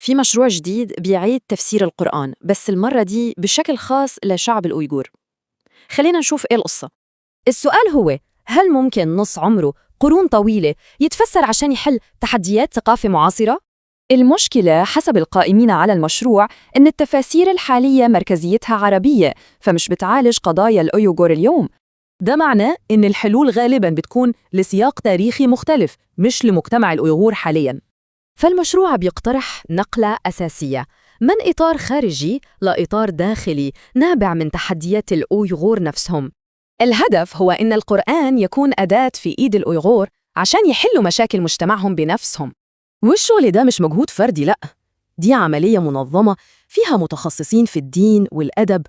في مشروع جديد بيعيد تفسير القرآن بس المرة دي بشكل خاص لشعب الأويغور. خلينا نشوف إيه القصة. السؤال هو، هل ممكن نص عمره قرون طويلة يتفسر عشان يحل تحديات ثقافة معاصرة؟ المشكلة حسب القائمين على المشروع إن التفاسير الحالية مركزيتها عربية، فمش بتعالج قضايا الأويغور اليوم. ده معناه إن الحلول غالباً بتكون لسياق تاريخي مختلف مش لمجتمع الأويغور حالياً. فالمشروع بيقترح نقلة أساسية من إطار خارجي لإطار داخلي نابع من تحديات الأويغور نفسهم. الهدف هو إن القرآن يكون أداة في إيد الأويغور عشان يحلوا مشاكل مجتمعهم بنفسهم. والشغل ده مش مجهود فردي، لأ، دي عملية منظمة فيها متخصصين في الدين والأدب.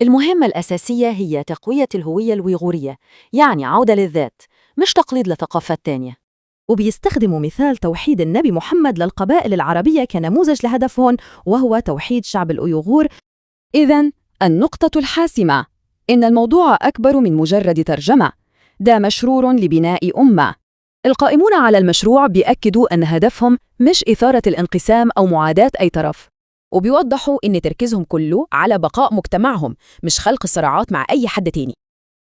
المهمة الأساسية هي تقوية الهوية الويغورية، يعني عودة للذات مش تقليد لثقافات تانية. وبيستخدموا مثال توحيد النبي محمد للقبائل العربية كنموذج لهدفهم، وهو توحيد شعب الأويغور. إذن النقطة الحاسمة إن الموضوع أكبر من مجرد ترجمة، ده مشروع لبناء أمة. القائمون على المشروع بيأكدوا أن هدفهم مش إثارة الانقسام أو معاداة أي طرف، وبيوضحوا إن تركيزهم كله على بقاء مجتمعهم مش خلق صراعات مع أي حد تاني.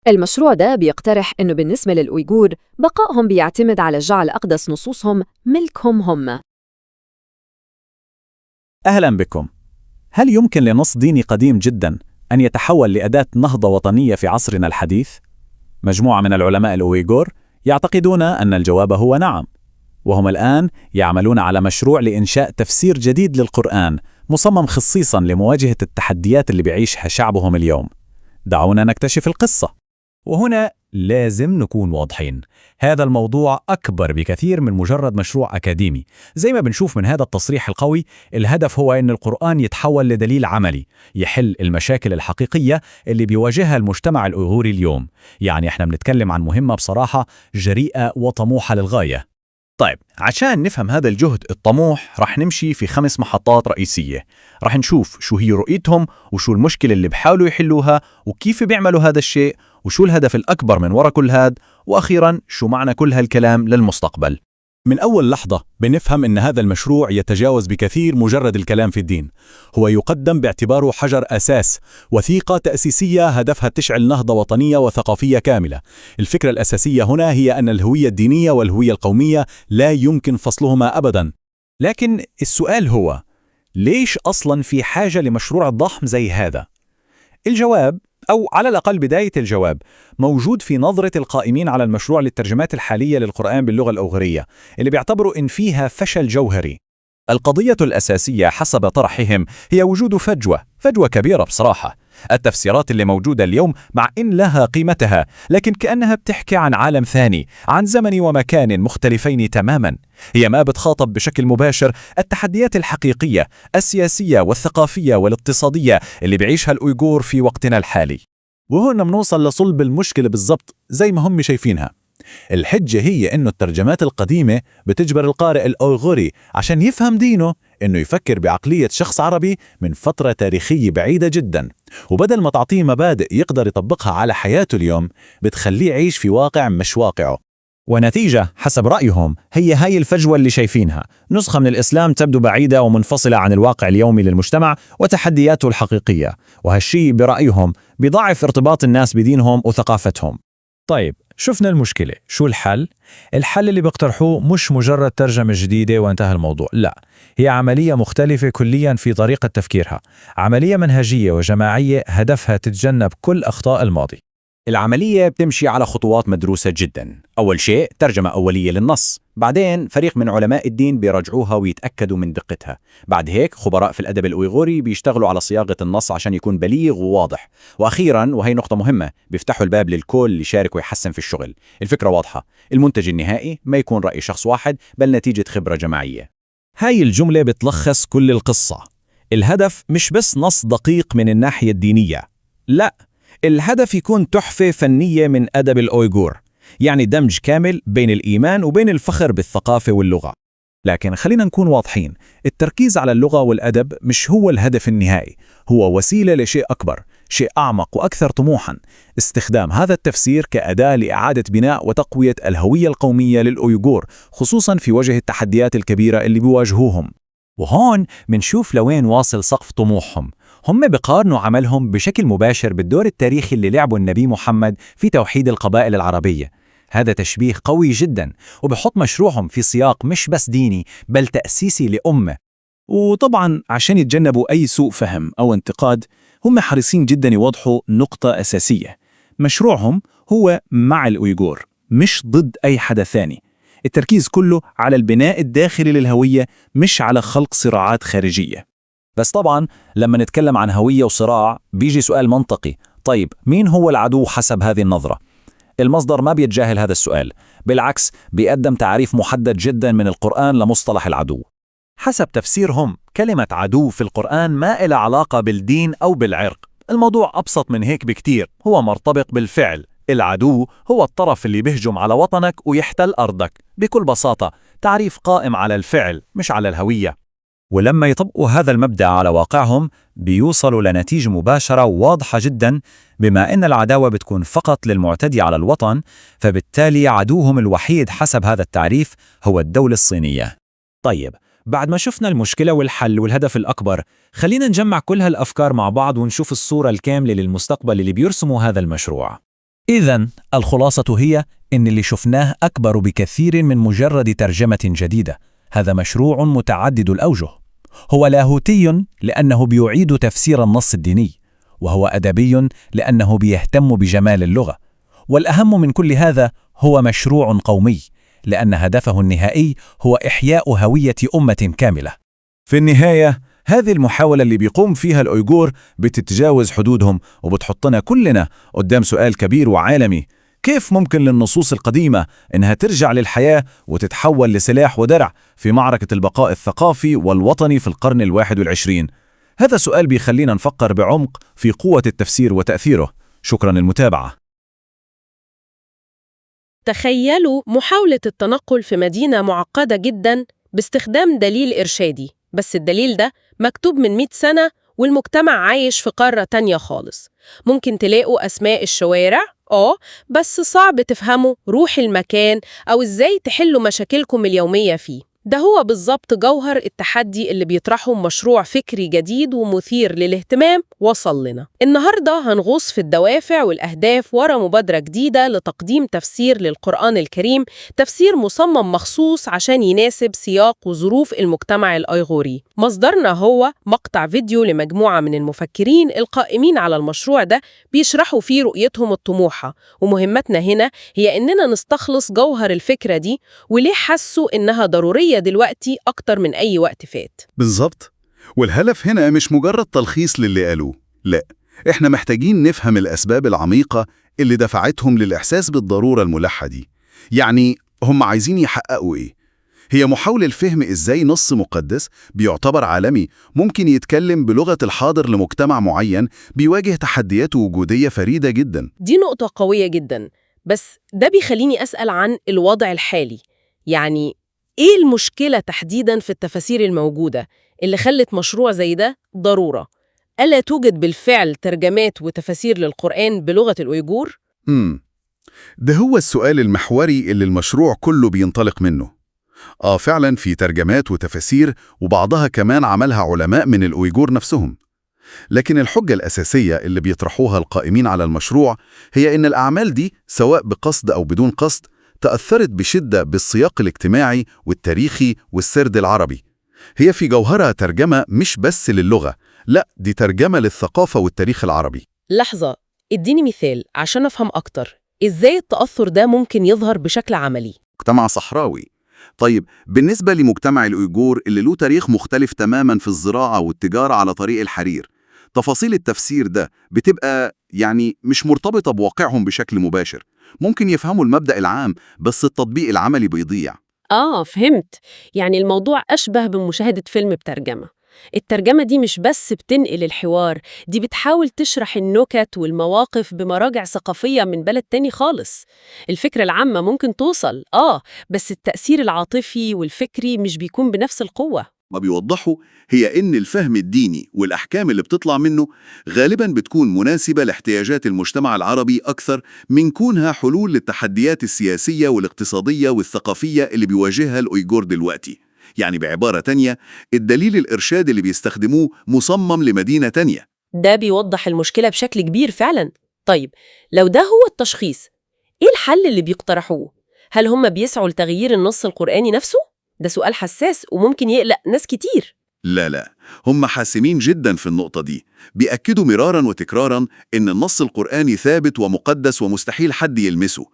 المشروع ده بيقترح إنه بالنسبة للأويغور بقائهم بيعتمد على جعل أقدس نصوصهم ملكهم هم. أهلا بكم. هل يمكن لنص ديني قديم جدا أن يتحول لأداة نهضة وطنية في عصرنا الحديث؟ مجموعة من العلماء الأويغور يعتقدون أن الجواب هو نعم، وهم الآن يعملون على مشروع لإنشاء تفسير جديد للقرآن مصمم خصيصا لمواجهة التحديات اللي بيعيشها شعبهم اليوم. دعونا نكتشف القصة. وهنا لازم نكون واضحين، هذا الموضوع أكبر بكثير من مجرد مشروع أكاديمي. زي ما بنشوف من هذا التصريح القوي، الهدف هو أن القرآن يتحول لدليل عملي يحل المشاكل الحقيقية اللي بيواجهها المجتمع الأويغوري اليوم. يعني احنا بنتكلم عن مهمة بصراحة جريئة وطموحة للغاية. طيب، عشان نفهم هذا الجهد الطموح رح نمشي في 5 محطات رئيسية. رح نشوف شو هي رؤيتهم، وشو المشكلة اللي بحاولوا يحلوها، وكيف بيعملوا هذا الشيء، وشو الهدف الأكبر من وراء كل هذا، وأخيراً شو معنى كل هالكلام للمستقبل. من أول لحظة بنفهم أن هذا المشروع يتجاوز بكثير مجرد الكلام في الدين. هو يقدم باعتباره حجر أساس، وثيقة تأسيسية هدفها تشعل نهضة وطنية وثقافية كاملة. الفكرة الأساسية هنا هي أن الهوية الدينية والهوية القومية لا يمكن فصلهما أبداً. لكن السؤال هو، ليش أصلاً في حاجة لمشروع ضخم زي هذا؟ الجواب، أو على الأقل بداية الجواب، موجود في نظرة القائمين على المشروع للترجمات الحالية للقرآن باللغة الأوغرية، اللي بيعتبروا إن فيها فشل جوهري. القضية الأساسية حسب طرحهم هي وجود فجوة كبيرة بصراحة. التفسيرات اللي موجودة اليوم مع إن لها قيمتها، لكن كأنها بتحكي عن عالم ثاني، عن زمن ومكان مختلفين تماما. هي ما بتخاطب بشكل مباشر التحديات الحقيقية السياسية والثقافية والاقتصادية اللي بيعيشها الأويغور في وقتنا الحالي. وهنا بنوصل لصلب المشكلة بالضبط زي ما هم شايفينها. الحجة هي إنه الترجمات القديمة بتجبر القارئ الأويغوري عشان يفهم دينه إنه يفكر بعقلية شخص عربي من فترة تاريخية بعيدة جدا، وبدل ما تعطيه مبادئ يقدر يطبقها على حياته اليوم بتخليه يعيش في واقع مش واقعه. ونتيجة حسب رأيهم هي هاي الفجوة اللي شايفينها، نسخة من الإسلام تبدو بعيدة ومنفصلة عن الواقع اليومي للمجتمع وتحدياته الحقيقية، وهالشي برأيهم بيضعف ارتباط الناس بدينهم وثقافتهم. طيب، شفنا المشكلة، شو الحل؟ الحل اللي بيقترحوه مش مجرد ترجمة جديدة وانتهى الموضوع، لا، هي عملية مختلفة كليا في طريقة تفكيرها، عملية منهجية وجماعية هدفها تتجنب كل أخطاء الماضي. العملية بتمشي على خطوات مدروسة جدا. أول شيء ترجمة أولية للنص، بعدين فريق من علماء الدين بيراجعوها ويتأكدوا من دقتها، بعد هيك خبراء في الأدب الأويغوري بيشتغلوا على صياغة النص عشان يكون بليغ وواضح، وأخيرا وهي نقطة مهمة بيفتحوا الباب للكل يشارك ويحسن في الشغل. الفكرة واضحة، المنتج النهائي ما يكون رأي شخص واحد بل نتيجة خبرة جماعية. هاي الجملة بتلخص كل القصة. الهدف مش بس نص دقيق من الناحية الدينية، لا، الهدف يكون تحفة فنية من أدب الأويغور، يعني دمج كامل بين الإيمان وبين الفخر بالثقافة واللغة. لكن خلينا نكون واضحين، التركيز على اللغة والأدب مش هو الهدف النهائي، هو وسيلة لشيء أكبر، شيء أعمق وأكثر طموحاً، استخدام هذا التفسير كأداة لإعادة بناء وتقوية الهوية القومية للأويغور، خصوصاً في وجه التحديات الكبيرة اللي بيواجهوهم. وهون منشوف لوين واصل سقف طموحهم. هم بقارنوا عملهم بشكل مباشر بالدور التاريخي اللي لعبه النبي محمد في توحيد القبائل العربية. هذا تشبيه قوي جدا، وبحط مشروعهم في سياق مش بس ديني بل تأسيسي لأمة. وطبعا عشان يتجنبوا أي سوء فهم أو انتقاد، هم حريصين جدا يوضحوا نقطة أساسية: مشروعهم هو مع الأويغور، مش ضد أي حدا ثاني. التركيز كله على البناء الداخلي للهوية، مش على خلق صراعات خارجية. بس طبعا لما نتكلم عن هوية وصراع بيجي سؤال منطقي: طيب مين هو العدو حسب هذه النظرة؟ المصدر ما بيتجاهل هذا السؤال، بالعكس بيقدم تعريف محدد جدا من القرآن لمصطلح العدو. حسب تفسيرهم كلمة عدو في القرآن ما إلها علاقة بالدين أو بالعرق، الموضوع أبسط من هيك بكتير، هو مرتبط بالفعل. العدو هو الطرف اللي بيهجم على وطنك ويحتل أرضك، بكل بساطة تعريف قائم على الفعل مش على الهوية. ولما يطبقوا هذا المبدأ على واقعهم بيوصلوا لنتيجة مباشرة وواضحة جدا. بما أن العداوة بتكون فقط للمعتدي على الوطن، فبالتالي عدوهم الوحيد حسب هذا التعريف هو الدولة الصينية. طيب، بعد ما شفنا المشكلة والحل والهدف الأكبر، خلينا نجمع كل هالأفكار مع بعض ونشوف الصورة الكاملة للمستقبل اللي بيرسموا هذا المشروع. إذن الخلاصة هي إن اللي شفناه أكبر بكثير من مجرد ترجمة جديدة. هذا مشروع متعدد الأوجه. هو لاهوتي لأنه بيعيد تفسير النص الديني، وهو أدبي لأنه بيهتم بجمال اللغة، والأهم من كل هذا هو مشروع قومي لأن هدفه النهائي هو إحياء هوية أمة كاملة. في النهاية هذه المحاولة اللي بيقوم فيها الأويغور بتتجاوز حدودهم وبتحطنا كلنا قدام سؤال كبير وعالمي: كيف ممكن للنصوص القديمة إنها ترجع للحياة وتتحول لسلاح ودرع في معركة البقاء الثقافي والوطني في القرن ال21؟ هذا سؤال بيخلينا نفكر بعمق في قوة التفسير وتأثيره. شكرا للمتابعة. تخيلوا محاولة التنقل في مدينة معقدة جداً باستخدام دليل إرشادي، بس الدليل ده مكتوب من 100 سنة والمجتمع عايش في قارة تانية خالص. ممكن تلاقوا أسماء الشوارع، بس صعب تفهموا روح المكان أو إزاي تحلوا مشاكلكم اليومية فيه. ده هو بالظبط جوهر التحدي اللي بيطرحه مشروع فكري جديد ومثير للاهتمام وصل لنا. النهاردة هنغوص في الدوافع والأهداف ورا مبادرة جديدة لتقديم تفسير للقرآن الكريم، تفسير مصمم مخصوص عشان يناسب سياق وظروف المجتمع الأيغوري. مصدرنا هو مقطع فيديو لمجموعة من المفكرين القائمين على المشروع ده بيشرحوا فيه رؤيتهم الطموحة، ومهمتنا هنا هي إننا نستخلص جوهر الفكرة دي وليه حسوا إنها ضرورية دلوقتي أكتر من أي وقت فات. بالظبط. والهدف هنا مش مجرد تلخيص للي قالوه، لا، إحنا محتاجين نفهم الأسباب العميقة اللي دفعتهم للإحساس بالضرورة الملحة دي. يعني هم عايزين يحققوا إيه؟ هي محاولة الفهم إزاي نص مقدس بيعتبر عالمي ممكن يتكلم بلغة الحاضر لمجتمع معين بيواجه تحديات وجودية فريدة جدا. دي نقطة قوية جدا، بس ده بيخليني أسأل عن الوضع الحالي. يعني إيه المشكلة تحديداً في التفاسير الموجودة اللي خلت مشروع زي ده ضرورة؟ ألا توجد بالفعل ترجمات وتفاسير للقرآن بلغة الأويغور؟ ده هو السؤال المحوري اللي المشروع كله بينطلق منه. فعلاً في ترجمات وتفاسير، وبعضها كمان عملها علماء من الأويغور نفسهم. لكن الحجة الأساسية اللي بيطرحوها القائمين على المشروع هي إن الأعمال دي سواء بقصد أو بدون قصد تأثرت بشدة بالسياق الاجتماعي والتاريخي والسرد العربي. هي في جوهرها ترجمة مش بس للغة، لا، دي ترجمة للثقافة والتاريخ العربي. لحظة، اديني مثال عشان أفهم أكتر. إزاي التأثر ده ممكن يظهر بشكل عملي؟ مجتمع صحراوي. طيب، بالنسبة لمجتمع الأويغور اللي له تاريخ مختلف تماماً في الزراعة والتجارة على طريق الحرير، تفاصيل التفسير ده بتبقى مش مرتبطة بواقعهم بشكل مباشر. ممكن يفهموا المبدأ العام بس التطبيق العملي بيضيع. فهمت. يعني الموضوع أشبه بمشاهدة فيلم بترجمة. الترجمة دي مش بس بتنقل الحوار، دي بتحاول تشرح النكت والمواقف بمراجع ثقافية من بلد تاني خالص. الفكرة العامة ممكن توصل، بس التأثير العاطفي والفكري مش بيكون بنفس القوة. ما بيوضحوا هي إن الفهم الديني والأحكام اللي بتطلع منه غالباً بتكون مناسبة لاحتياجات المجتمع العربي أكثر من كونها حلول للتحديات السياسية والاقتصادية والثقافية اللي بيواجهها الأويغور دلوقتي. يعني بعبارة تانية، الدليل الإرشادي اللي بيستخدموه مصمم لمدينة تانية. ده بيوضح المشكلة بشكل كبير فعلا. طيب لو ده هو التشخيص، إيه الحل اللي بيقترحوه؟ هل هم بيسعوا لتغيير النص القرآني نفسه؟ ده سؤال حساس وممكن يقلق ناس كتير. لا، هم حاسمين جدا في النقطة دي، بيأكدوا مرارا وتكرارا إن النص القرآني ثابت ومقدس ومستحيل حد يلمسه.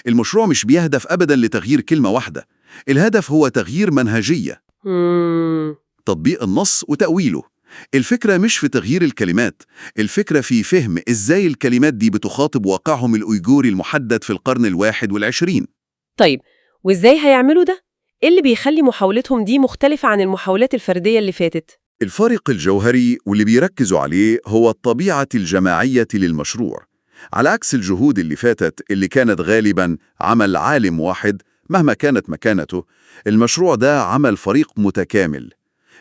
المشروع مش بيهدف أبدا لتغيير كلمة واحدة، الهدف هو تغيير منهجية، تطبيق النص وتأويله. الفكرة مش في تغيير الكلمات، الفكرة في فهم إزاي الكلمات دي بتخاطب واقعهم الأيجوري المحدد في القرن 21. طيب وإزاي هيعملوا ده؟ إيه اللي بيخلي محاولتهم دي مختلفة عن المحاولات الفردية اللي فاتت؟ الفارق الجوهري واللي بيركزوا عليه هو الطبيعة الجماعية للمشروع. على عكس الجهود اللي فاتت اللي كانت غالباً عمل عالم واحد مهما كانت مكانته، المشروع ده عمل فريق متكامل،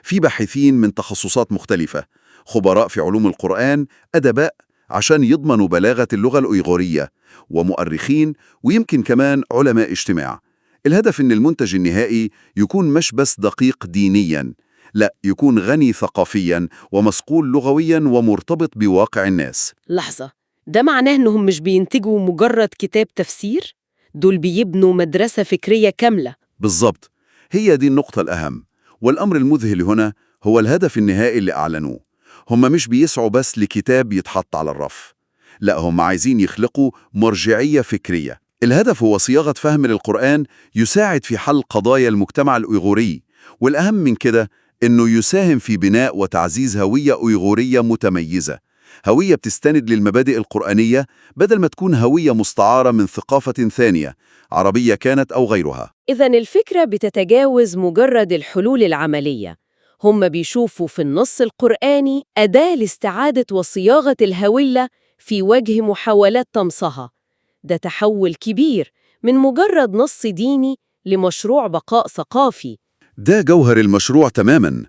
في باحثين من تخصصات مختلفة، خبراء في علوم القرآن، أدباء عشان يضمنوا بلاغة اللغة الأيغورية، ومؤرخين، ويمكن كمان علماء اجتماع. الهدف إن المنتج النهائي يكون مش بس دقيق دينياً، لا، يكون غني ثقافياً ومصقول لغوياً ومرتبط بواقع الناس. لحظة، ده معناه إنهم مش بينتجوا مجرد كتاب تفسير؟ دول بيبنوا مدرسة فكرية كاملة. بالضبط، هي دي النقطة الأهم، والأمر المذهل هنا هو الهدف النهائي اللي أعلنوه. هم مش بيسعوا بس لكتاب يتحط على الرف، لا، هم عايزين يخلقوا مرجعية فكرية. الهدف هو صياغة فهم للقرآن يساعد في حل قضايا المجتمع الأيغوري، والأهم من كده إنه يساهم في بناء وتعزيز هوية أيغورية متميزة، هوية بتستند للمبادئ القرآنية بدل ما تكون هوية مستعارة من ثقافة ثانية، عربية كانت أو غيرها. إذن الفكرة بتتجاوز مجرد الحلول العملية، هم بيشوفوا في النص القرآني أداة لاستعادة وصياغة الهوية في وجه محاولات طمسها. ده تحول كبير من مجرد نص ديني لمشروع بقاء ثقافي. ده جوهر المشروع تماماً،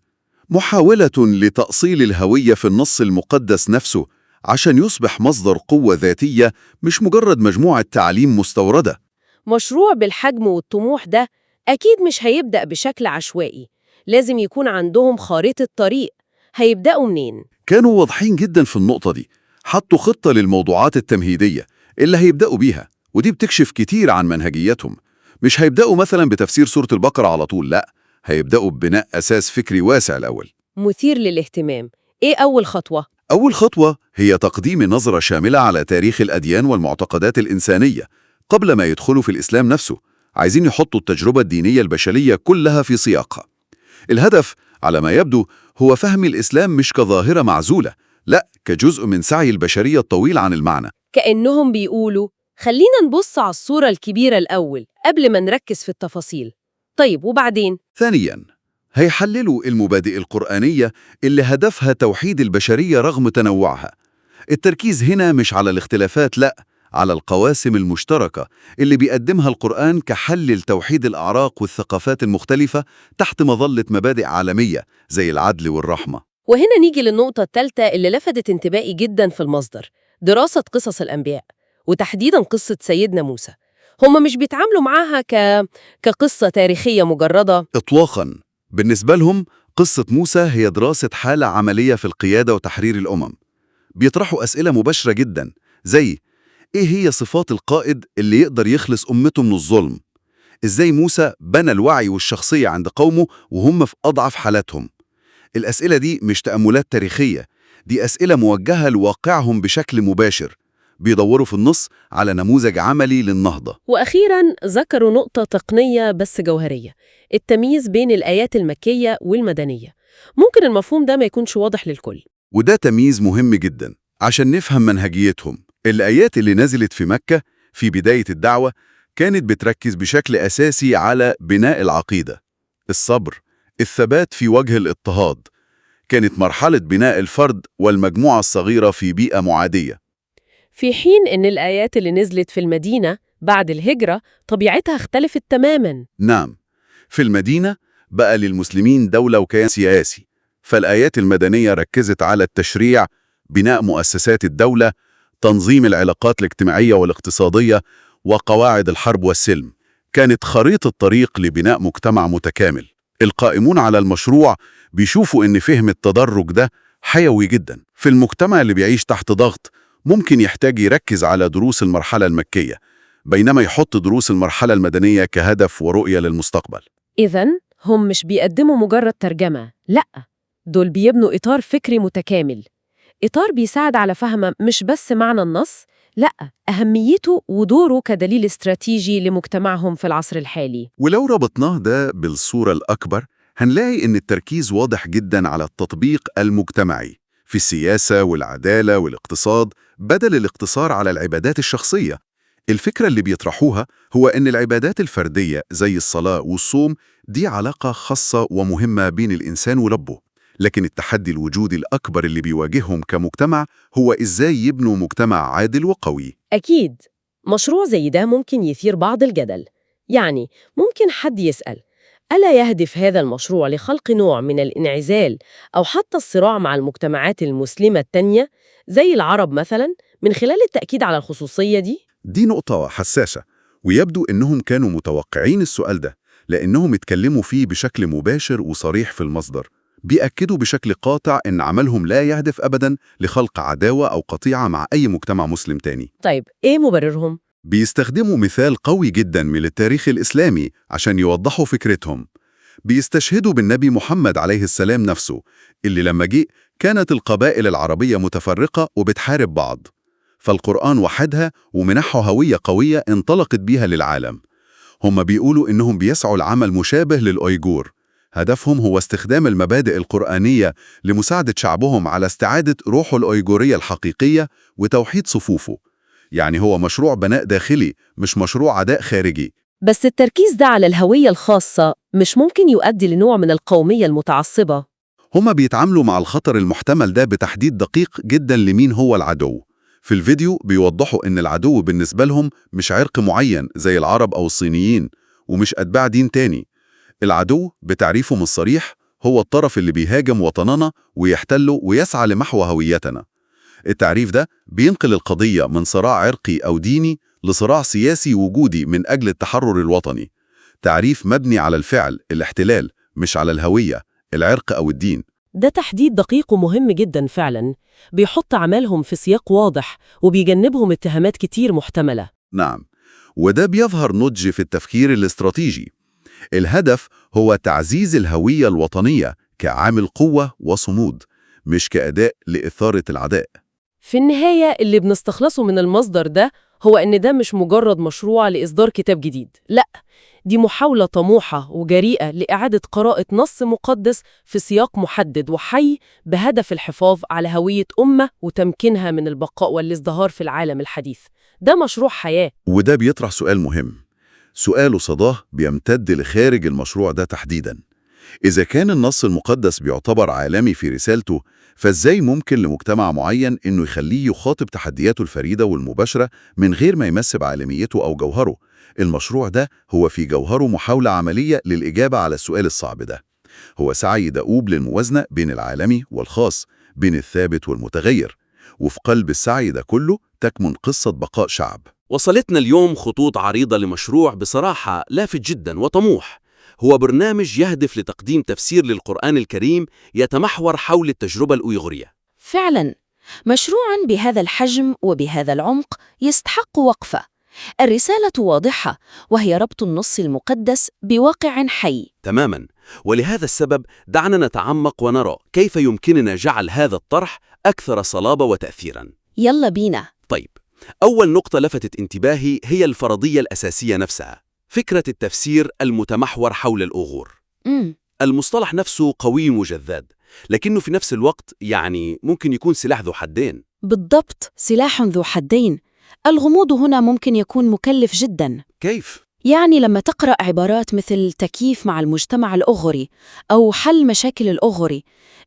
محاولة لتأصيل الهوية في النص المقدس نفسه عشان يصبح مصدر قوة ذاتية مش مجرد مجموعة تعليم مستوردة. مشروع بالحجم والطموح ده أكيد مش هيبدأ بشكل عشوائي، لازم يكون عندهم خارطة طريق. هيبدأوا منين؟ كانوا واضحين جدا في النقطة دي، حطوا خطة للموضوعات التمهيدية اللي هيبدأوا بيها، ودي بتكشف كتير عن منهجيتهم. مش هيبدأوا مثلا بتفسير سورة البقرة على طول، لا، هيبدأوا ببناء أساس فكري واسع الأول. مثير للاهتمام. إيه أول خطوة؟ أول خطوة هي تقديم نظرة شاملة على تاريخ الأديان والمعتقدات الإنسانية قبل ما يدخلوا في الإسلام نفسه. عايزين يحطوا التجربة الدينية البشرية كلها في سياقها. الهدف على ما يبدو هو فهم الإسلام مش كظاهرة معزولة، لا، كجزء من سعي البشرية الطويل عن المعنى. كأنهم بيقولوا خلينا نبص على الصورة الكبيرة الأول قبل ما نركز في التفاصيل. طيب وبعدين؟ ثانياً، هيحللوا المبادئ القرآنية اللي هدفها توحيد البشرية رغم تنوعها. التركيز هنا مش على الاختلافات، لا، على القواسم المشتركة اللي بيقدمها القرآن كحل لتوحيد الأعراق والثقافات المختلفة تحت مظلة مبادئ عالمية زي العدل والرحمة. وهنا نيجي للنقطة الثالثة اللي لفتت انتباهي جدا في المصدر، دراسة قصص الأنبياء، وتحديدا قصة سيدنا موسى. هم مش بيتعاملوا معاها كقصة تاريخية مجردة إطلاقاً، بالنسبة لهم قصة موسى هي دراسة حالة عملية في القيادة وتحرير الأمم. بيطرحوا أسئلة مباشرة جدا زي إيه هي صفات القائد اللي يقدر يخلص أمته من الظلم؟ إزاي موسى بنى الوعي والشخصية عند قومه وهم في أضعف حالاتهم؟ الأسئلة دي مش تأملات تاريخية، دي أسئلة موجهة لواقعهم بشكل مباشر، بيدوروا في النص على نموذج عملي للنهضة. وأخيراً ذكروا نقطة تقنية بس جوهرية، التمييز بين الآيات المكية والمدنية. ممكن المفهوم ده ما يكونش واضح للكل، وده تمييز مهم جدا عشان نفهم منهجيتهم. الآيات اللي نزلت في مكة في بداية الدعوة كانت بتركز بشكل أساسي على بناء العقيدة، الصبر، الثبات في وجه الاضطهاد. كانت مرحلة بناء الفرد والمجموعة الصغيرة في بيئة معادية. في حين إن الآيات اللي نزلت في المدينة بعد الهجرة طبيعتها اختلفت تماماً. نعم، في المدينة بقى للمسلمين دولة وكيان سياسي، فالآيات المدنية ركزت على التشريع، بناء مؤسسات الدولة، تنظيم العلاقات الاجتماعية والاقتصادية، وقواعد الحرب والسلم. كانت خريطة الطريق لبناء مجتمع متكامل. القائمون على المشروع بيشوفوا إن فهم التدرج ده حيوي جدا. في المجتمع اللي بيعيش تحت ضغط ممكن يحتاج يركز على دروس المرحلة المكية، بينما يحط دروس المرحلة المدنية كهدف ورؤية للمستقبل. إذن هم مش بيقدموا مجرد ترجمة، لأ، دول بيبنوا إطار فكري متكامل، إطار بيساعد على فهم مش بس معنى النص، لأ، أهميته ودوره كدليل استراتيجي لمجتمعهم في العصر الحالي. ولو ربطناه ده بالصورة الأكبر هنلاقي إن التركيز واضح جدا على التطبيق المجتمعي في السياسة والعدالة والاقتصاد بدل الاقتصار على العبادات الشخصية. الفكرة اللي بيطرحوها هو إن العبادات الفردية زي الصلاة والصوم دي علاقة خاصة ومهمة بين الإنسان وربه، لكن التحدي الوجودي الأكبر اللي بيواجههم كمجتمع هو إزاي يبنوا مجتمع عادل وقوي. أكيد مشروع زي ده ممكن يثير بعض الجدل، يعني ممكن حد يسأل: ألا يهدف هذا المشروع لخلق نوع من الانعزال أو حتى الصراع مع المجتمعات المسلمة التانية زي العرب مثلاً من خلال التأكيد على الخصوصية دي؟ دي نقطة حساسة، ويبدو إنهم كانوا متوقعين السؤال ده لأنهم اتكلموا فيه بشكل مباشر وصريح في المصدر. بيأكدوا بشكل قاطع إن عملهم لا يهدف أبداً لخلق عداوة أو قطيعة مع أي مجتمع مسلم تاني. طيب إيه مبررهم؟ بيستخدموا مثال قوي جداً من التاريخ الإسلامي عشان يوضحوا فكرتهم. بيستشهدوا بالنبي محمد عليه السلام نفسه، اللي لما جه كانت القبائل العربية متفرقة وبتحارب بعض، فالقرآن وحدها ومنحه هوية قوية انطلقت بيها للعالم. هم بيقولوا إنهم بيسعوا لعمل مشابه للأويغور، هدفهم هو استخدام المبادئ القرآنية لمساعدة شعبهم على استعادة روحه الأويغورية الحقيقية وتوحيد صفوفه. يعني هو مشروع بناء داخلي مش مشروع عداء خارجي. بس التركيز ده على الهوية الخاصة مش ممكن يؤدي لنوع من القومية المتعصبة. هما بيتعاملوا مع الخطر المحتمل ده بتحديد دقيق جدا لمين هو العدو. في الفيديو بيوضحوا إن العدو بالنسبة لهم مش عرق معين زي العرب أو الصينيين، ومش أتباع دين تاني. العدو بتعريفهم الصريح هو الطرف اللي بيهاجم وطننا ويحتله ويسعى لمحو هويتنا. التعريف ده بينقل القضية من صراع عرقي أو ديني لصراع سياسي وجودي من أجل التحرر الوطني. تعريف مبني على الفعل، الاحتلال، مش على الهوية، العرق أو الدين. ده تحديد دقيق ومهم جدا فعلا، بيحط أعمالهم في سياق واضح وبيجنبهم اتهامات كتير محتملة. نعم، وده بيظهر نضج في التفكير الاستراتيجي. الهدف هو تعزيز الهوية الوطنية كعامل قوة وصمود، مش كأداء لإثارة العداء. في النهاية اللي بنستخلصه من المصدر ده هو إن ده مش مجرد مشروع لإصدار كتاب جديد، لأ، دي محاولة طموحة وجريئة لإعادة قراءة نص مقدس في سياق محدد وحي بهدف الحفاظ على هوية أمة وتمكينها من البقاء والازدهار في العالم الحديث. ده مشروع حياة. وده بيطرح سؤال مهم، سؤاله صداه بيمتد لخارج المشروع ده تحديداً. إذا كان النص المقدس بيعتبر عالمي في رسالته، فإزاي ممكن لمجتمع معين إنه يخليه يخاطب تحدياته الفريدة والمباشرة من غير ما يمس بعالميته أو جوهره؟ المشروع ده هو في جوهره محاولة عملية للإجابة على السؤال الصعب ده. هو سعي دؤوب للموازنة بين العالمي والخاص، بين الثابت والمتغير. وفي قلب السعي ده كله تكمن قصة بقاء شعب. وصلتنا اليوم خطوط عريضة لمشروع بصراحة لافت جدا وطموح. هو برنامج يهدف لتقديم تفسير للقرآن الكريم يتمحور حول التجربة الأويغورية. فعلاً، مشروعاً بهذا الحجم وبهذا العمق يستحق وقفة. الرسالة واضحة، وهي ربط النص المقدس بواقع حي. تماماً، ولهذا السبب دعنا نتعمق ونرى كيف يمكننا جعل هذا الطرح أكثر صلابة وتأثيراً. يلا بينا. طيب، أول نقطة لفتت انتباهي هي الفرضية الأساسية نفسها، فكرة التفسير المتمحور حول الأوغور. المصطلح نفسه قوي وجذاب، لكنه في نفس الوقت ممكن يكون سلاح ذو حدين. بالضبط، سلاح ذو حدين. الغموض هنا ممكن يكون مكلف جداً. كيف؟ يعني لما تقرأ عبارات مثل تكييف مع المجتمع الأوغوري أو حل مشاكل الأوغوري،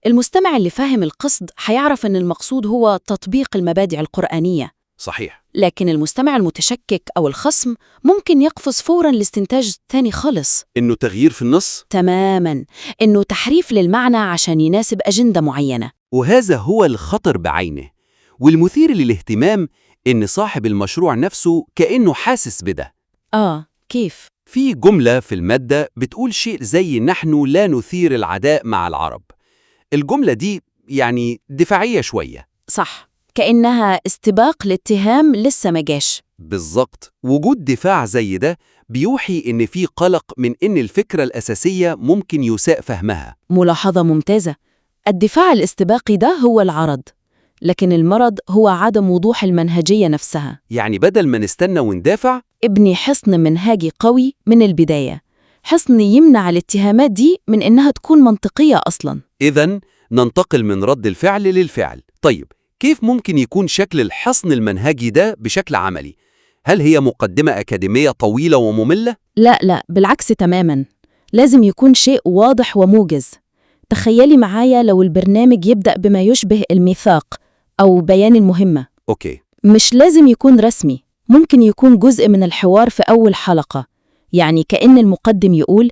المستمع اللي فاهم القصد حيعرف أن المقصود هو تطبيق المبادئ القرآنية. صحيح. لكن المستمع المتشكك أو الخصم ممكن يقفز فوراً لاستنتاج تاني خالص، إنه تغيير في النص؟ تماماً، إنه تحريف للمعنى عشان يناسب أجندة معينة. وهذا هو الخطر بعينه، والمثير للاهتمام إن صاحب المشروع نفسه كأنه حاسس بده. كيف؟ في جملة في المادة بتقول شيء زي نحن لا نثير العداء مع العرب. الجملة دي يعني دفاعية شوية. صح، كأنها استباق لاتهام لسه ما جاش. بالظبط، وجود دفاع زي ده بيوحي إن في قلق من إن الفكرة الأساسية ممكن يساء فهمها. ملاحظة ممتازة. الدفاع الاستباقي ده هو العرض، لكن المرض هو عدم وضوح المنهجية نفسها. يعني بدل ما نستنى وندافع، ابني حصن منهجي قوي من البداية، حصن يمنع الاتهامات دي من إنها تكون منطقية أصلاً. إذن ننتقل من رد الفعل للفعل. طيب، كيف ممكن يكون شكل الحصن المنهجي ده بشكل عملي؟ هل هي مقدمة أكاديمية طويلة ومملة؟ لا، بالعكس تماماً. لازم يكون شيء واضح وموجز. تخيلي معايا لو البرنامج يبدأ بما يشبه الميثاق أو بيان المهمة. أوكي. مش لازم يكون رسمي، ممكن يكون جزء من الحوار في أول حلقة. يعني كأن المقدم يقول: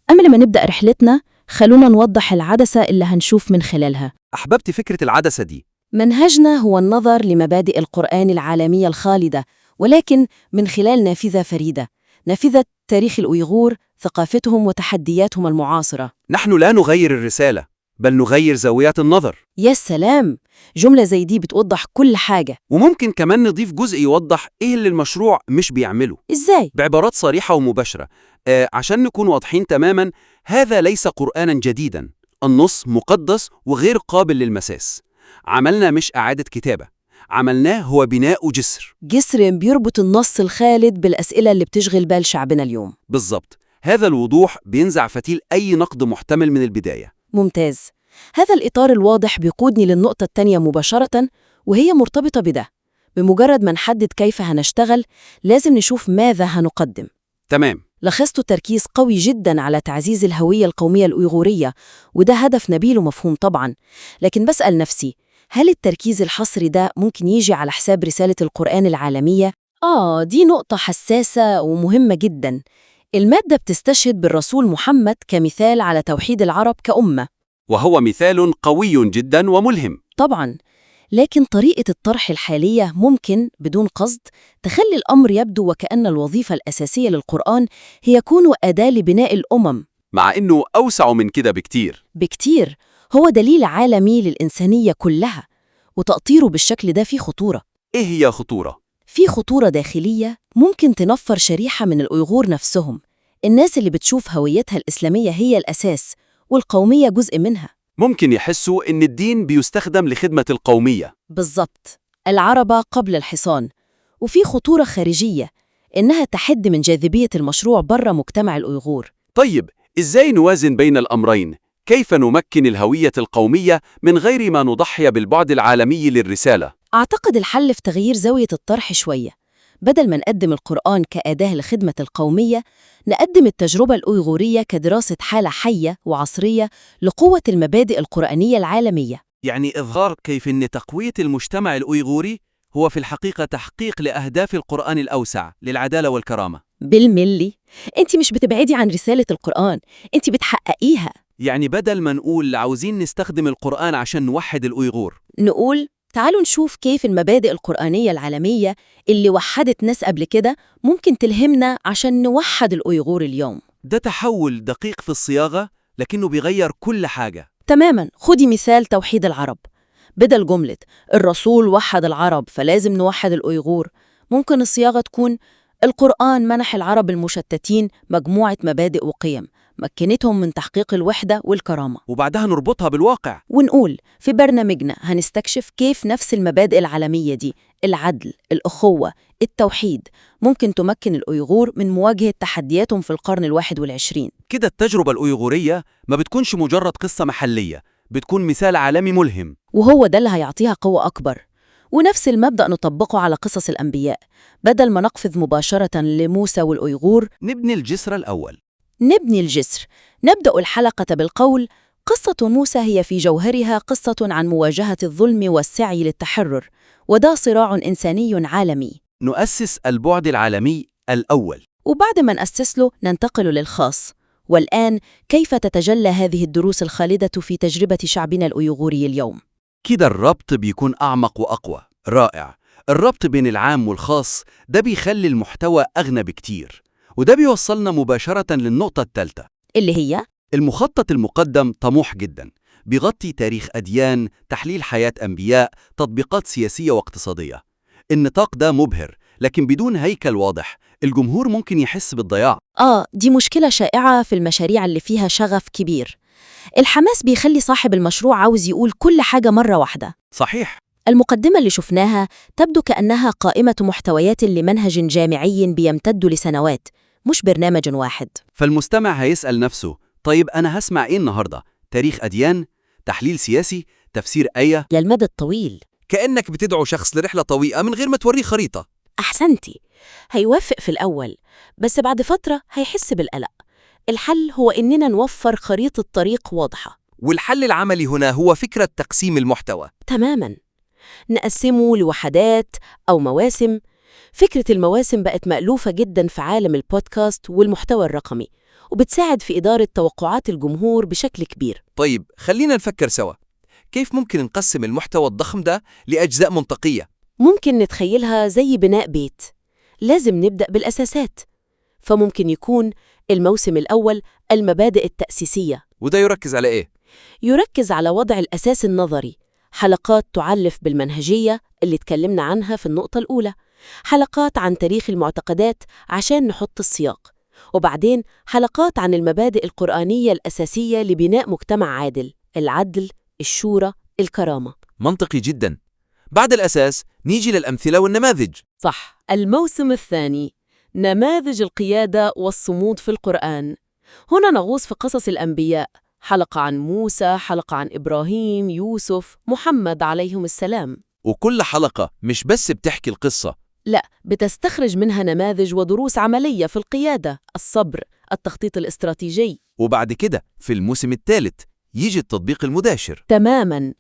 قبل ما نبدأ رحلتنا خلونا نوضح العدسة اللي هنشوف من خلالها. أحببت فكرة العدسة دي. منهجنا هو النظر لمبادئ القرآن العالمية الخالدة، ولكن من خلال نافذة فريدة، نافذة تاريخ الأويغور، ثقافتهم وتحدياتهم المعاصرة. نحن لا نغير الرسالة، بل نغير زاويات النظر. يا سلام، جملة زي دي بتوضح كل حاجة. وممكن كمان نضيف جزء يوضح إيه اللي المشروع مش بيعمله. إزاي؟ بعبارات صريحة ومباشرة. عشان نكون واضحين تماما، هذا ليس قرآنا جديدا. النص مقدس وغير قابل للمساس. عملنا مش إعادة كتابة، عملناه هو بناء جسر بيربط النص الخالد بالأسئلة اللي بتشغل بال شعبنا اليوم. بالظبط. هذا الوضوح بينزع فتيل أي نقد محتمل من البداية. ممتاز. هذا الإطار الواضح بيقودني للنقطة التانية مباشرة، وهي مرتبطة بده. بمجرد ما نحدد كيف هنشتغل، لازم نشوف ماذا هنقدم. تمام. لخصت تركيز قوي جدا على تعزيز الهوية القومية الأويغورية، وده هدف نبيل ومفهوم طبعا. لكن بسأل نفسي، هل التركيز الحصري ده ممكن يجي على حساب رسالة القرآن العالمية؟ دي نقطة حساسة ومهمة جدا. المادة بتستشهد بالرسول محمد كمثال على توحيد العرب كأمة، وهو مثال قوي جدا وملهم. طبعا. لكن طريقة الطرح الحالية ممكن بدون قصد تخلي الأمر يبدو وكأن الوظيفة الأساسية للقرآن هي كونه أداة لبناء الأمم، مع إنه أوسع من كده بكتير. هو دليل عالمي للإنسانية كلها، وتأطيره بالشكل ده فيه خطورة. إيه هي خطورة؟ في خطورة داخلية ممكن تنفر شريحة من الأويغور نفسهم، الناس اللي بتشوف هويتها الإسلامية هي الأساس والقومية جزء منها. ممكن يحسوا إن الدين بيستخدم لخدمة القومية. بالضبط، العربة قبل الحصان. وفي خطورة خارجية، إنها تحد من جاذبية المشروع برا مجتمع الأويغور. طيب، إزاي نوازن بين الأمرين؟ كيف نمكن الهوية القومية من غير ما نضحي بالبعد العالمي للرسالة؟ أعتقد الحل في تغيير زاوية الطرح شوية. بدل ما نقدم القرآن كأداة لخدمة القومية، نقدم التجربة الأويغورية كدراسة حالة حية وعصرية لقوة المبادئ القرآنية العالمية. يعني إظهار كيف أن تقوية المجتمع الأويغوري هو في الحقيقة تحقيق لأهداف القرآن الأوسع للعدالة والكرامة. بالملي، أنت مش بتبعدي عن رسالة القرآن، أنت بتحققيها. يعني بدل ما نقول عاوزين نستخدم القرآن عشان نوحد الأويغور، نقول تعالوا نشوف كيف المبادئ القرآنية العالمية اللي وحدت ناس قبل كده ممكن تلهمنا عشان نوحد الأويغور اليوم. ده تحول دقيق في الصياغة، لكنه بيغير كل حاجة. تماماً. خدي مثال توحيد العرب. بدل جملة الرسول وحد العرب فلازم نوحد الأويغور، ممكن الصياغة تكون القرآن منح العرب المشتتين مجموعة مبادئ وقيم مكنتهم من تحقيق الوحدة والكرامة. وبعدها نربطها بالواقع ونقول في برنامجنا هنستكشف كيف نفس المبادئ العالمية دي، العدل، الأخوة، التوحيد، ممكن تمكن الأويغور من مواجهة تحدياتهم في القرن ال21. كده التجربة الأويغورية ما بتكونش مجرد قصة محلية، بتكون مثال عالمي ملهم. وهو ده اللي هيعطيها قوة أكبر. ونفس المبدأ نطبقه على قصص الأنبياء. بدل ما نقفز مباشرة لموسى والأويغور، نبني الجسر الأول. نبني الجسر. نبدأ الحلقة بالقول: قصة موسى هي في جوهرها قصة عن مواجهة الظلم والسعي للتحرر، وده صراع إنساني عالمي. نؤسس البعد العالمي الأول، وبعد ما نأسس له ننتقل للخاص. والآن كيف تتجلى هذه الدروس الخالدة في تجربة شعبنا الأويغوري اليوم؟ كده الربط بيكون أعمق وأقوى. رائع. الربط بين العام والخاص ده بيخلي المحتوى أغنى بكتير. وده بيوصلنا مباشرة للنقطة الثالثة. اللي هي المخطط المقدم طموح جدا، بيغطي تاريخ أديان، تحليل حياة أنبياء، تطبيقات سياسية واقتصادية. النطاق ده مبهر، لكن بدون هيكل واضح الجمهور ممكن يحس بالضياع. دي مشكلة شائعة في المشاريع اللي فيها شغف كبير. الحماس بيخلي صاحب المشروع عاوز يقول كل حاجة مرة واحدة. صحيح. المقدمة اللي شفناها تبدو كأنها قائمة محتويات لمنهج جامعي بيمتد لسنوات، مش برنامج واحد. فالمستمع هيسأل نفسه، طيب أنا هسمع إيه النهاردة؟ تاريخ أديان؟ تحليل سياسي؟ تفسير آية؟ للمدى الطويل. كأنك بتدعو شخص لرحلة طويلة من غير ما توريه خريطة. أحسنتي. هيوافق في الأول، بس بعد فترة هيحس بالقلق. الحل هو إننا نوفر خريطة طريق واضحة. والحل العملي هنا هو فكرة تقسيم المحتوى. تماماً. نقسمه لوحدات أو مواسم. فكرة المواسم بقت مألوفة جداً في عالم البودكاست والمحتوى الرقمي، وبتساعد في إدارة توقعات الجمهور بشكل كبير. طيب خلينا نفكر سوا، كيف ممكن نقسم المحتوى الضخم ده لأجزاء منطقية؟ ممكن نتخيلها زي بناء بيت. لازم نبدأ بالأساسات. فممكن يكون الموسم الأول المبادئ التأسيسية. وده يركز على إيه؟ يركز على وضع الأساس النظري، حلقات تعلف بالمنهجية اللي اتكلمنا عنها في النقطة الأولى، حلقات عن تاريخ المعتقدات عشان نحط السياق، وبعدين حلقات عن المبادئ القرآنية الأساسية لبناء مجتمع عادل، العدل، الشورى، الكرامة. منطقي جدا. بعد الأساس نيجي للأمثلة والنماذج. صح. الموسم الثاني نماذج القيادة والصمود في القرآن. هنا نغوص في قصص الأنبياء، حلقة عن موسى، حلقة عن إبراهيم، يوسف، محمد عليهم السلام. وكل حلقة مش بس بتحكي القصة، لا، بتستخرج منها نماذج ودروس عملية في القيادة، الصبر، التخطيط الاستراتيجي. وبعد كده في الموسم الثالث يجي التطبيق المباشر. تماماً.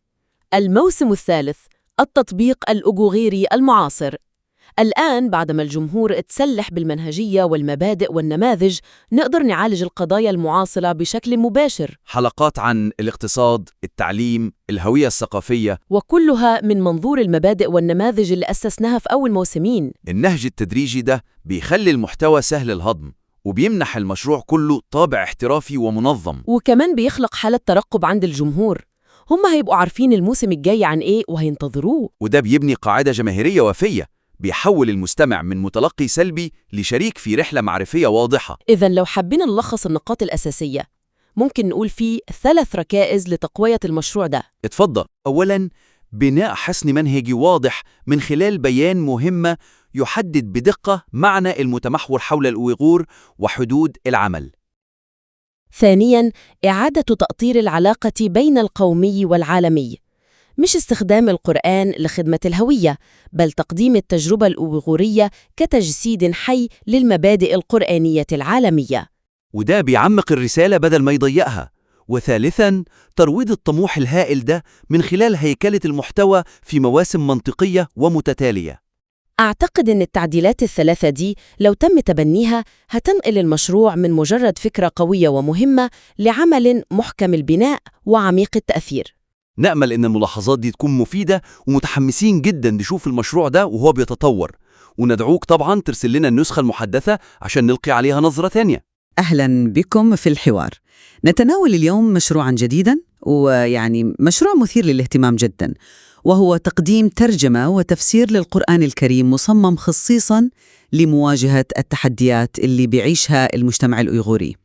الموسم الثالث التطبيق الأجوغيري المعاصر. الآن بعدما الجمهور اتسلح بالمنهجية والمبادئ والنماذج، نقدر نعالج القضايا المعاصرة بشكل مباشر. حلقات عن الاقتصاد، التعليم، الهوية الثقافية، وكلها من منظور المبادئ والنماذج اللي أسسناها في أول موسمين. النهج التدريجي ده بيخلي المحتوى سهل الهضم، وبيمنح المشروع كله طابع احترافي ومنظم. وكمان بيخلق حالة ترقب عند الجمهور. هم هيبقوا عارفين الموسم الجاي عن إيه وهينتظروه. وده بيبني قاعدة جماهيرية وفية، بيحول المستمع من متلقي سلبي لشريك في رحلة معرفية واضحة. إذن لو حبينا نلخص النقاط الأساسية، ممكن نقول فيه 3 ركائز لتقوية المشروع ده. اتفضل. أولاً، بناء حسن منهجي واضح من خلال بيان مهمة يحدد بدقة معنى المتمحور حول الأويغور وحدود العمل. ثانياً، إعادة تأطير العلاقة بين القومي والعالمي، مش استخدام القرآن لخدمة الهوية، بل تقديم التجربة الأويغورية كتجسيد حي للمبادئ القرآنية العالمية. وده بيعمق الرسالة بدل ما يضيقها. وثالثاً، ترويض الطموح الهائل ده من خلال هيكلة المحتوى في مواسم منطقية ومتتالية. أعتقد أن التعديلات ال3 دي لو تم تبنيها هتنقل المشروع من مجرد فكرة قوية ومهمة لعمل محكم البناء وعميق التأثير. نأمل إن الملاحظات دي تكون مفيدة، ومتحمسين جداً نشوف المشروع ده وهو بيتطور، وندعوك طبعاً ترسل لنا النسخة المحدثة عشان نلقي عليها نظرة تانية. أهلاً بكم في الحوار. نتناول اليوم مشروعاً جديداً، ويعني مشروع مثير للاهتمام جداً، وهو تقديم ترجمة وتفسير للقرآن الكريم مصمم خصيصاً لمواجهة التحديات اللي بيعيشها المجتمع الأويغوري.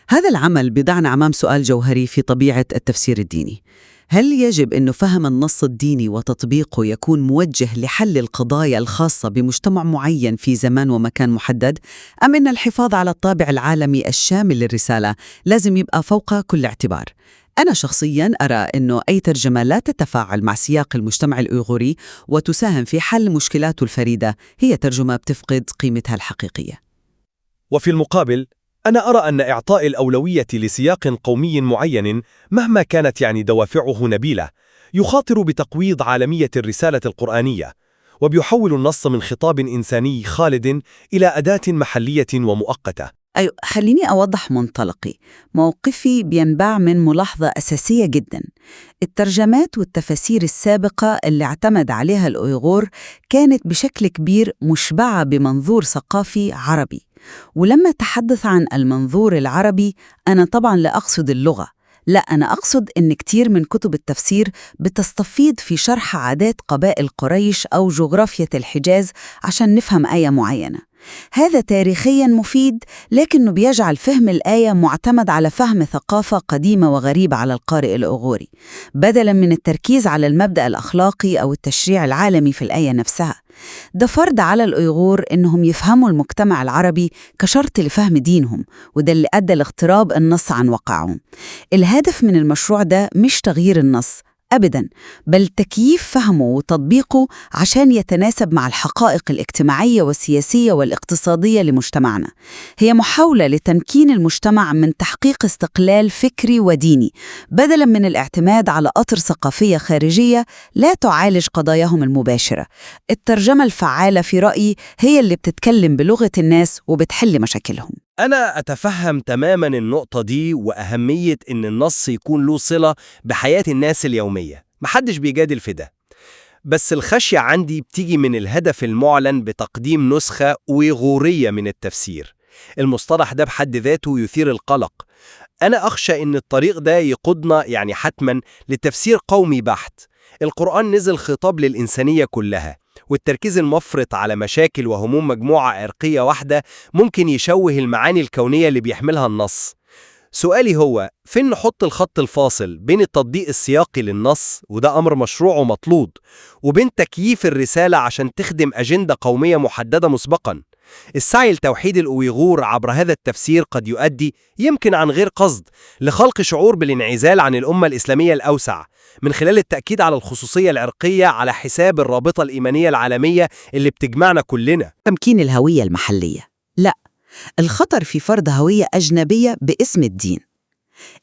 هذا العمل بيضعنا أمام سؤال جوهري في طبيعة التفسير الديني. هل يجب أن فهم النص الديني وتطبيقه يكون موجه لحل القضايا الخاصة بمجتمع معين في زمان ومكان محدد، أم أن الحفاظ على الطابع العالمي الشامل للرسالة لازم يبقى فوق كل اعتبار؟ أنا شخصياً أرى أنه أي ترجمة لا تتفاعل مع سياق المجتمع الأويغوري وتساهم في حل مشكلاته الفريدة هي ترجمة بتفقد قيمتها الحقيقية. وفي المقابل، أنا أرى أن إعطاء الأولوية لسياق قومي معين مهما كانت دوافعه نبيلة يخاطر بتقويض عالمية الرسالة القرآنية، وبيحول النص من خطاب إنساني خالد إلى أداة محلية ومؤقتة. أيوة، خليني أوضح منطلقي. موقفي بينبع من ملاحظة أساسية جدا. الترجمات والتفاسير السابقة اللي اعتمد عليها الأويغور كانت بشكل كبير مشبعة بمنظور ثقافي عربي، ولما أتحدث عن المنظور العربي أنا طبعاً لا أقصد اللغة، لا أنا أقصد إن كتير من كتب التفسير بتستفيض في شرح عادات قبائل قريش أو جغرافية الحجاز عشان نفهم آية معينة. هذا تاريخياً مفيد، لكنه بيجعل فهم الآية معتمد على فهم ثقافة قديمة وغريبة على القارئ الأغوري، بدلاً من التركيز على المبدأ الأخلاقي أو التشريع العالمي في الآية نفسها. ده فرض على الأيغور إنهم يفهموا المجتمع العربي كشرط لفهم دينهم، وده اللي أدى لاغتراب النص عن واقعهم. الهدف من المشروع ده مش تغيير النص أبداً، بل تكييف فهمه وتطبيقه عشان يتناسب مع الحقائق الاجتماعية والسياسية والاقتصادية لمجتمعنا. هي محاولة لتمكين المجتمع من تحقيق استقلال فكري وديني، بدلاً من الاعتماد على أطر ثقافية خارجية لا تعالج قضاياهم المباشرة. الترجمة الفعالة في رأيي هي اللي بتتكلم بلغة الناس وبتحل مشاكلهم. أنا أتفهم تماماً النقطة دي وأهمية إن النص يكون له صلة بحياة الناس اليومية، محدش بيجادل في ده. بس الخشية عندي بتيجي من الهدف المعلن بتقديم نسخة أويغورية من التفسير. المصطلح ده بحد ذاته يثير القلق. أنا أخشى إن الطريق ده يقودنا حتماً لتفسير قومي بحت. القرآن نزل خطاب للإنسانية كلها، والتركيز المفرط على مشاكل وهموم مجموعة عرقية واحدة ممكن يشوه المعاني الكونية اللي بيحملها النص. سؤالي هو فين نحط الخط الفاصل بين التطبيق السياقي للنص، وده أمر مشروع ومطلوب، وبين تكييف الرسالة عشان تخدم أجندة قومية محددة مسبقاً؟ السعي لتوحيد الأويغور عبر هذا التفسير قد يؤدي، يمكن عن غير قصد، لخلق شعور بالانعزال عن الأمة الإسلامية الأوسع، من خلال التأكيد على الخصوصية العرقية على حساب الرابطة الإيمانية العالمية اللي بتجمعنا كلنا. تمكين الهوية المحلية، لا، الخطر في فرض هوية أجنبية باسم الدين.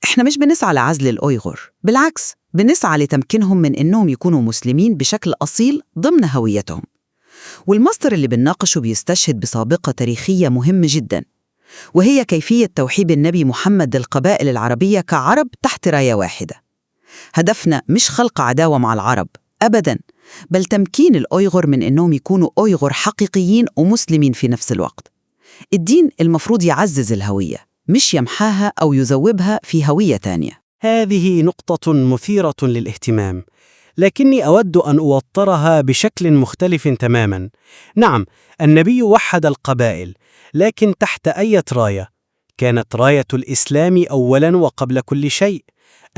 إحنا مش بنسعى لعزل الأويغور، بالعكس بنسعى لتمكينهم من إنهم يكونوا مسلمين بشكل أصيل ضمن هويتهم. والمصدر اللي بنناقشه بيستشهد بسابقة تاريخية مهمة جداً، وهي كيفية توحيد النبي محمد للقبائل العربية كعرب تحت راية واحدة. هدفنا مش خلق عداوة مع العرب أبداً، بل تمكين الأويغور من إنهم يكونوا أويغور حقيقيين ومسلمين في نفس الوقت. الدين المفروض يعزز الهوية، مش يمحاها أو يذوبها في هوية تانية. هذه نقطة مثيرة للاهتمام، لكني أود أن أوطرها بشكل مختلف تماماً. نعم، النبي وحد القبائل، لكن تحت أي راية؟ كانت راية الإسلام أولاً وقبل كل شيء.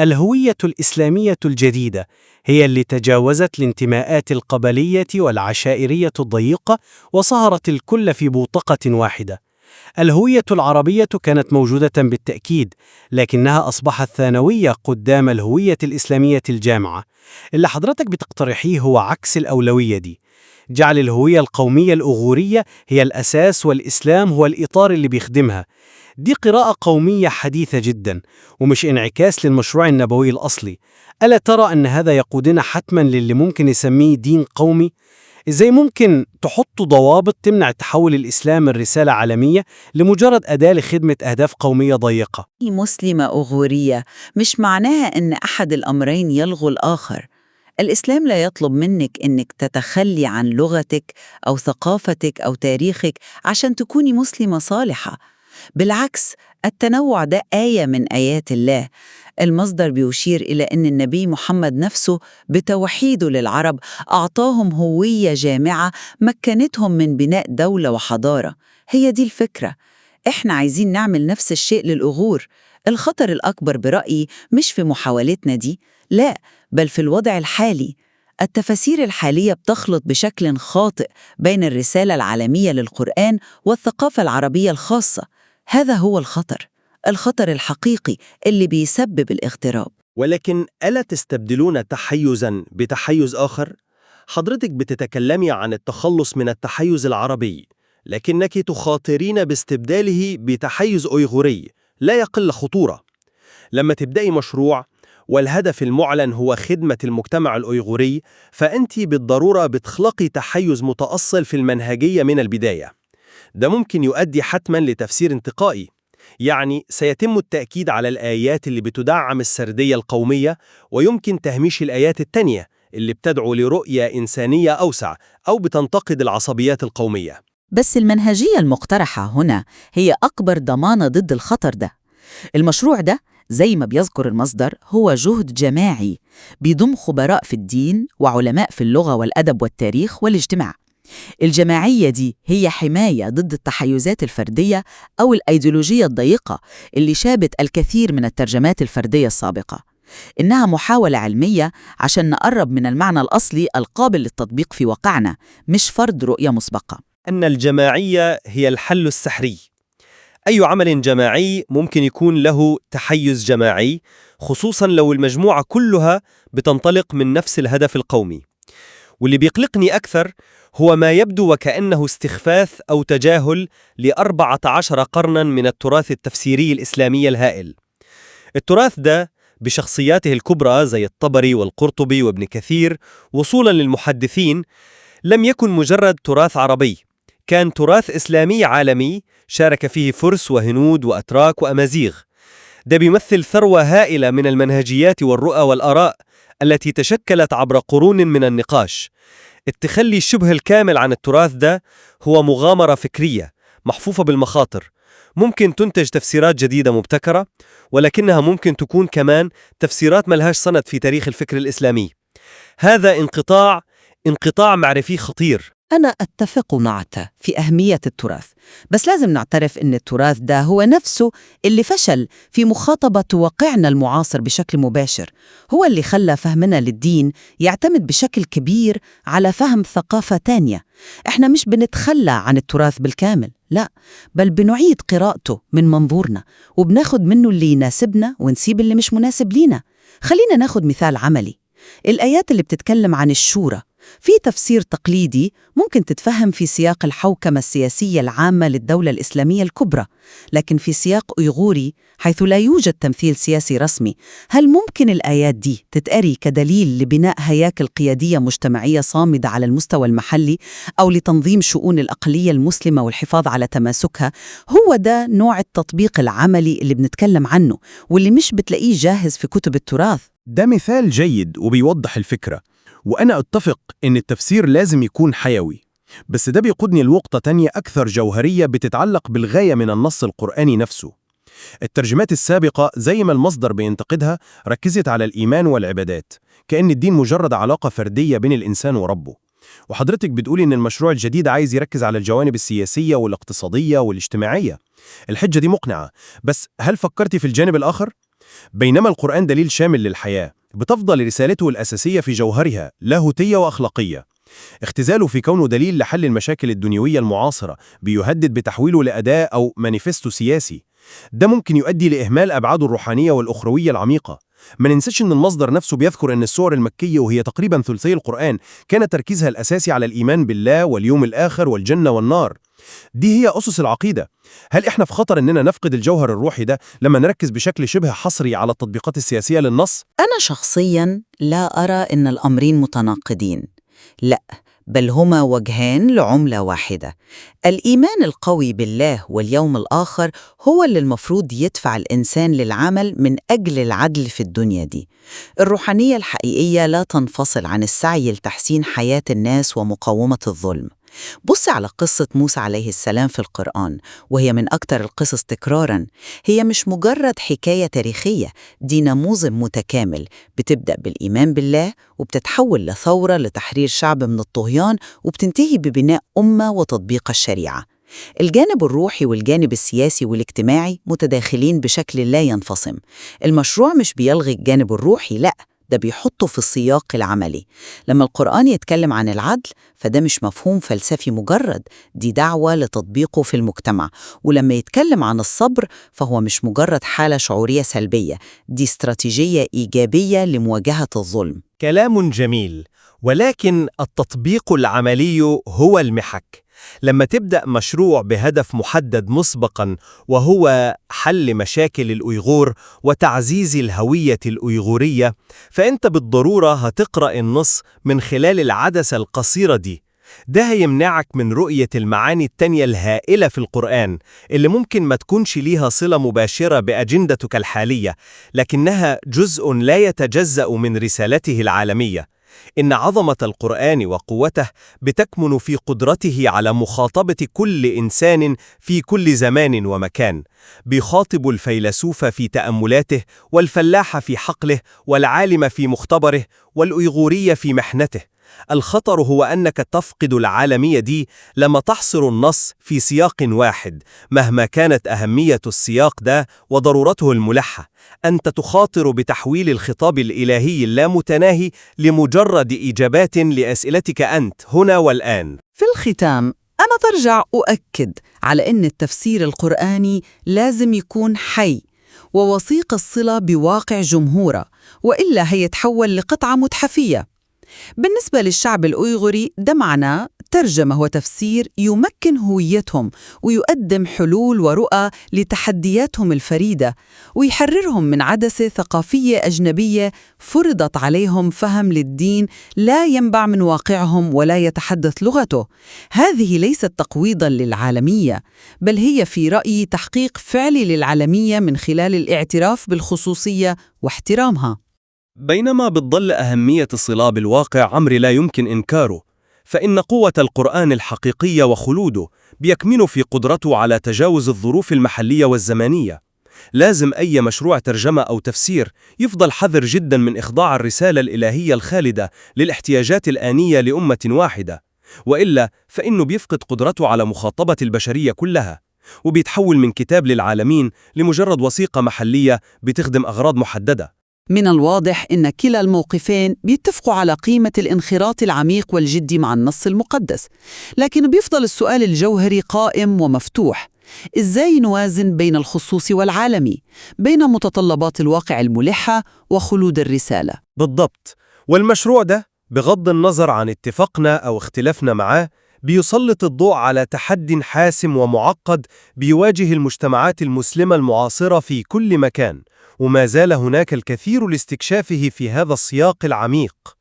الهوية الإسلامية الجديدة هي اللي تجاوزت الانتماءات القبلية والعشائرية الضيقة وصهرت الكل في بوتقة واحدة. الهوية العربية كانت موجودة بالتأكيد، لكنها أصبحت ثانوية قدام الهوية الإسلامية الجامعة. اللي حضرتك بتقترحيه هو عكس الأولوية دي، جعل الهوية القومية الأغورية هي الأساس والإسلام هو الإطار اللي بيخدمها. دي قراءة قومية حديثة جدا، ومش انعكاس للمشروع النبوي الأصلي. ألا ترى أن هذا يقودنا حتما للي ممكن يسميه دين قومي؟ إزاي ممكن تحطوا ضوابط تمنع تحول الإسلام من رسالة عالمية لمجرد أداة لخدمة أهداف قومية ضيقة؟ مسلمة أغورية مش معناها أن أحد الأمرين يلغو الآخر. الإسلام لا يطلب منك أنك تتخلي عن لغتك أو ثقافتك أو تاريخك عشان تكوني مسلمة صالحة. بالعكس، التنوع ده آية من آيات الله. المصدر بيشير إلى أن النبي محمد نفسه بتوحيده للعرب أعطاهم هوية جامعة مكنتهم من بناء دولة وحضارة. هي دي الفكرة. إحنا عايزين نعمل نفس الشيء للأغور. الخطر الأكبر برأيي مش في محاولتنا دي، لا، بل في الوضع الحالي. التفاسير الحالية بتخلط بشكل خاطئ بين الرسالة العالمية للقرآن والثقافة العربية الخاصة. هذا هو الخطر الحقيقي اللي بيسبب الاغتراب. ولكن ألا تستبدلون تحيزاً بتحيز آخر؟ حضرتك بتتكلمي عن التخلص من التحيز العربي، لكنك تخاطرين باستبداله بتحيز أويغوري لا يقل خطورة. لما تبدأي مشروع والهدف المعلن هو خدمة المجتمع الأويغوري، فأنت بالضرورة بتخلقي تحيز متأصل في المنهجية من البداية. ده ممكن يؤدي حتماً لتفسير انتقائي، يعني سيتم التأكيد على الآيات اللي بتدعم السردية القومية، ويمكن تهميش الآيات التانية اللي بتدعو لرؤية إنسانية أوسع أو بتنتقد العصبيات القومية. بس المنهجية المقترحة هنا هي أكبر ضمانة ضد الخطر ده. المشروع ده زي ما بيذكر المصدر هو جهد جماعي بيضم خبراء في الدين وعلماء في اللغة والأدب والتاريخ والاجتماع. الجماعية دي هي حماية ضد التحيزات الفردية أو الأيديولوجية الضيقة اللي شابت الكثير من الترجمات الفردية السابقة. إنها محاولة علمية عشان نقرب من المعنى الأصلي القابل للتطبيق في واقعنا، مش فرض رؤية مسبقة. أن الجماعية هي الحل السحري. أي عمل جماعي ممكن يكون له تحيز جماعي، خصوصاً لو المجموعة كلها بتنطلق من نفس الهدف القومي. واللي بيقلقني أكثر هو ما يبدو وكأنه استخفاف أو تجاهل ل14 قرناً من التراث التفسيري الإسلامي الهائل. التراث ده بشخصياته الكبرى زي الطبري والقرطبي وابن كثير وصولاً للمحدثين لم يكن مجرد تراث عربي، كان تراث إسلامي عالمي شارك فيه فرس وهنود وأتراك وأمازيغ. ده بيمثل ثروة هائلة من المنهجيات والرؤى والآراء التي تشكلت عبر قرون من النقاش. التخلي الشبه الكامل عن التراث ده هو مغامرة فكرية محفوفة بالمخاطر. ممكن تنتج تفسيرات جديدة مبتكرة، ولكنها ممكن تكون كمان تفسيرات ملهاش سند في تاريخ الفكر الإسلامي. هذا انقطاع معرفي خطير. أنا أتفق معك في أهمية التراث، بس لازم نعترف أن التراث ده هو نفسه اللي فشل في مخاطبة واقعنا المعاصر بشكل مباشر. هو اللي خلى فهمنا للدين يعتمد بشكل كبير على فهم ثقافة تانية. إحنا مش بنتخلى عن التراث بالكامل، لا، بل بنعيد قراءته من منظورنا وبناخد منه اللي يناسبنا ونسيب اللي مش مناسب لينا. خلينا ناخد مثال عملي. الآيات اللي بتتكلم عن الشورى في تفسير تقليدي ممكن تتفهم في سياق الحوكمة السياسية العامة للدولة الإسلامية الكبرى، لكن في سياق أيغوري حيث لا يوجد تمثيل سياسي رسمي، هل ممكن الآيات دي تتقري كدليل لبناء هياكل قيادية مجتمعية صامدة على المستوى المحلي أو لتنظيم شؤون الأقلية المسلمة والحفاظ على تماسكها؟ هو ده نوع التطبيق العملي اللي بنتكلم عنه واللي مش بتلاقيه جاهز في كتب التراث. ده مثال جيد وبيوضح الفكرة، وأنا أتفق إن التفسير لازم يكون حيوي. بس ده بيقودني لنقطة تانية أكثر جوهرية بتتعلق بالغاية من النص القرآني نفسه. الترجمات السابقة زي ما المصدر بينتقدها ركزت على الإيمان والعبادات، كأن الدين مجرد علاقة فردية بين الإنسان وربه. وحضرتك بتقولي إن المشروع الجديد عايز يركز على الجوانب السياسية والاقتصادية والاجتماعية. الحجة دي مقنعة، بس هل فكرتي في الجانب الآخر؟ بينما القرآن دليل شامل للحياة، بتفضل رسالته الأساسية في جوهرها لاهوتية وأخلاقية. اختزاله في كونه دليل لحل المشاكل الدنيوية المعاصرة بيهدد بتحويله لأداة أو مانيفستو سياسي. ده ممكن يؤدي لإهمال أبعاده الروحانية والأخروية العميقة. ما ننساش أن المصدر نفسه بيذكر أن السور المكية وهي تقريبا ثلثي القرآن كان تركيزها الأساسي على الإيمان بالله واليوم الآخر والجنة والنار. دي هي أسس العقيدة. هل إحنا في خطر أننا نفقد الجوهر الروحي ده لما نركز بشكل شبه حصري على التطبيقات السياسية للنص؟ أنا شخصياً لا أرى أن الأمرين متناقضين، لا، بل هما وجهان لعملة واحدة. الإيمان القوي بالله واليوم الآخر هو اللي المفروض يدفع الإنسان للعمل من أجل العدل في الدنيا دي. الروحانية الحقيقية لا تنفصل عن السعي لتحسين حياة الناس ومقاومة الظلم. بص على قصة موسى عليه السلام في القرآن، وهي من أكتر القصص تكراراً. هي مش مجرد حكاية تاريخية، دي نموذج متكامل بتبدأ بالإيمان بالله وبتتحول لثورة لتحرير شعب من الطغيان وبتنتهي ببناء أمة وتطبيق الشريعة. الجانب الروحي والجانب السياسي والاجتماعي متداخلين بشكل لا ينفصم. المشروع مش بيلغي الجانب الروحي، لأ، ده بيحطه في السياق العملي. لما القرآن يتكلم عن العدل فده مش مفهوم فلسفي مجرد، دي دعوة لتطبيقه في المجتمع. ولما يتكلم عن الصبر فهو مش مجرد حالة شعورية سلبية، دي استراتيجية إيجابية لمواجهة الظلم. كلام جميل، ولكن التطبيق العملي هو المحك. لما تبدأ مشروع بهدف محدد مسبقاً وهو حل مشاكل الأيغور وتعزيز الهوية الأيغورية، فأنت بالضرورة هتقرأ النص من خلال العدسة القصيرة دي. ده هيمنعك من رؤية المعاني التانية الهائلة في القرآن اللي ممكن ما تكونش ليها صلة مباشرة بأجندتك الحالية، لكنها جزء لا يتجزأ من رسالته العالمية. إن عظمة القرآن وقوته بتكمن في قدرته على مخاطبة كل إنسان في كل زمان ومكان. بيخاطب الفيلسوف في تأملاته، والفلاح في حقله، والعالم في مختبره، والأيغوري في محنته. الخطر هو أنك تفقد العالمية دي لما تحصر النص في سياق واحد، مهما كانت أهمية السياق ده وضرورته الملحة. أنت تخاطر بتحويل الخطاب الإلهي اللامتناهي لمجرد إجابات لأسئلتك أنت هنا والآن. في الختام أنا برجع أؤكد على أن التفسير القرآني لازم يكون حي ووثيق الصلة بواقع جمهوره، وإلا هيتحول لقطعة متحفية. بالنسبة للشعب الأيغوري ده معناه ترجمة وتفسير يمكن هويتهم ويقدم حلول ورؤى لتحدياتهم الفريدة، ويحررهم من عدسة ثقافية أجنبية فرضت عليهم فهم للدين لا ينبع من واقعهم ولا يتحدث لغته. هذه ليست تقويضاً للعالمية، بل هي في رأيي تحقيق فعلي للعالمية من خلال الاعتراف بالخصوصية واحترامها. بينما بتظل أهمية الصلة بالواقع أمر لا يمكن إنكاره، فإن قوة القرآن الحقيقية وخلوده بيكمن في قدرته على تجاوز الظروف المحلية والزمانية. لازم أي مشروع ترجمة أو تفسير يفضل حذر جدا من إخضاع الرسالة الإلهية الخالدة للاحتياجات الآنية لأمة واحدة، وإلا فإنه بيفقد قدرته على مخاطبة البشرية كلها، وبيتحول من كتاب للعالمين لمجرد وثيقة محلية بتخدم أغراض محددة. من الواضح إن كلا الموقفين بيتفقوا على قيمة الانخراط العميق والجدي مع النص المقدس، لكن بيفضل السؤال الجوهري قائم ومفتوح: إزاي نوازن بين الخصوص والعالمي، بين متطلبات الواقع الملحة وخلود الرسالة؟ بالضبط. والمشروع ده بغض النظر عن اتفاقنا أو اختلافنا معاه بيسلط الضوء على تحد حاسم ومعقد بيواجه المجتمعات المسلمة المعاصرة في كل مكان، وما زال هناك الكثير لاستكشافه في هذا السياق العميق.